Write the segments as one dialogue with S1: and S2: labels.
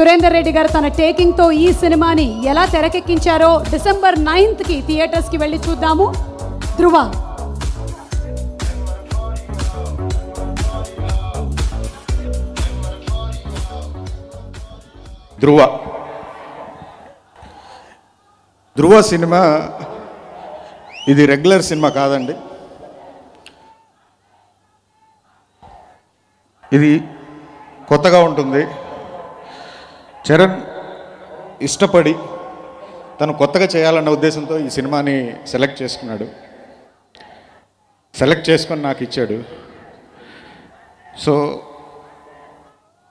S1: సురేందర్ రెడ్డి గారు తన టేకింగ్తో ఈ సినిమాని ఎలా తెరకెక్కించారో డిసెంబర్ 9కి థియేటర్స్కి వెళ్ళి చూద్దాము. ధృవ.
S2: ధృవ సినిమా ఇది రెగ్యులర్ సినిమా కాదండి. ఇది కొత్తగా ఉంటుంది. చరణ్ ఇష్టపడి తను కొత్తగా చేయాలన్న ఉద్దేశంతో ఈ సినిమాని సెలెక్ట్ చేసుకున్నాడు. సెలెక్ట్ చేసుకొని నాకు ఇచ్చాడు. సో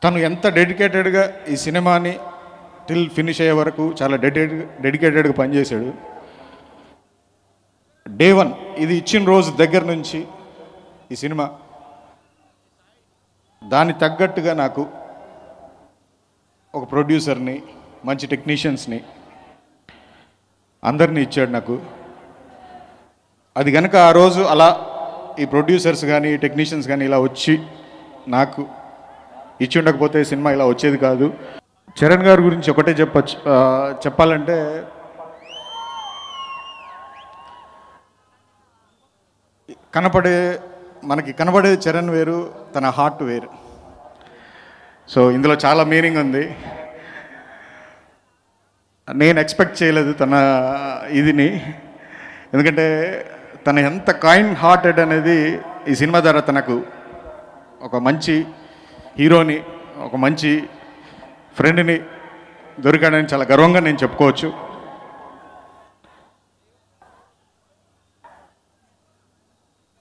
S2: తను ఎంత డెడికేటెడ్గా ఈ సినిమాని టిల్ ఫినిష్ అయ్యే వరకు చాలా డెడికేటెడ్గా పనిచేశాడు. డే 1 ఇది ఇచ్చిన రోజు దగ్గర నుంచి ఈ సినిమా దాని తగ్గట్టుగా నాకు ఒక ప్రొడ్యూసర్ని, మంచి టెక్నీషియన్స్ని, అందరినీ ఇచ్చాడు నాకు. అది కనుక ఆ రోజు అలా ఈ ప్రొడ్యూసర్స్ కానీ టెక్నీషియన్స్ కానీ ఇలా వచ్చి నాకు ఇచ్చి ఉండకపోతే సినిమా ఇలా వచ్చేది కాదు. చరణ్ గారి గురించి ఒకటే చెప్పాలంటే మనకి కనబడే చరణ్ వేరు, తన హార్ట్ వేరు. సో ఇందులో చాలా మీనింగ్ ఉంది. నేను ఎక్స్పెక్ట్ చేయలేదు తన ఇదిని, ఎందుకంటే తన ఎంత కైండ్ హార్టెడ్ అనేది ఈ సినిమా ద్వారా తనకు ఒక మంచి హీరోని, ఒక మంచి ఫ్రెండ్ని దొరికాడని చాలా గర్వంగా నేను చెప్పుకోవచ్చు.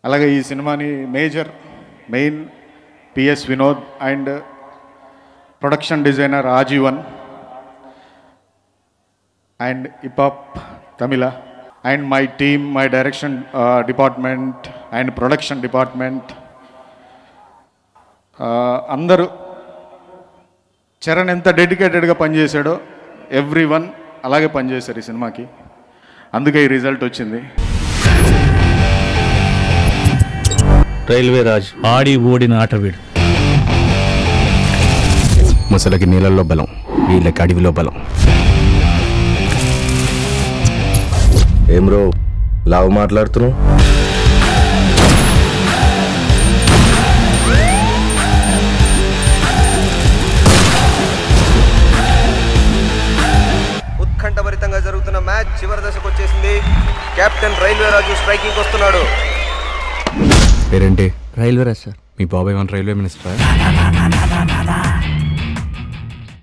S2: అలాగే ఈ సినిమాని main PS Vinod and production designer Aajeevan and hiphop Tamizha and my team, my direction department and production department అందరూ చరణ్ ఎంత డెడికేటెడ్గా పనిచేశాడో ఎవ్రీవన్ అలాగే పనిచేశారు ఈ సినిమాకి. అందుకే ఈ రిజల్ట్ వచ్చింది.
S3: రైల్వే రాజ్ ఆడి ఓడిన ఆటవీడు.
S4: ముసలకి నీళ్ళల్లో బలం, వీళ్ళకి అడవిలో బలం. ఏం రో లావు మాట్లాడుతున్నావు?
S5: ఉత్కంఠభరితంగా జరుగుతున్న మ్యాచ్ చివరి దశకు వచ్చేసింది. కెప్టెన్ రైల్వే రాజు స్ట్రైకింగ్ వస్తున్నాడు.
S4: పేరేంటి?
S3: Railway Raj sir.
S4: మీ బాబాయ్ రైల్వే మినిస్టర్.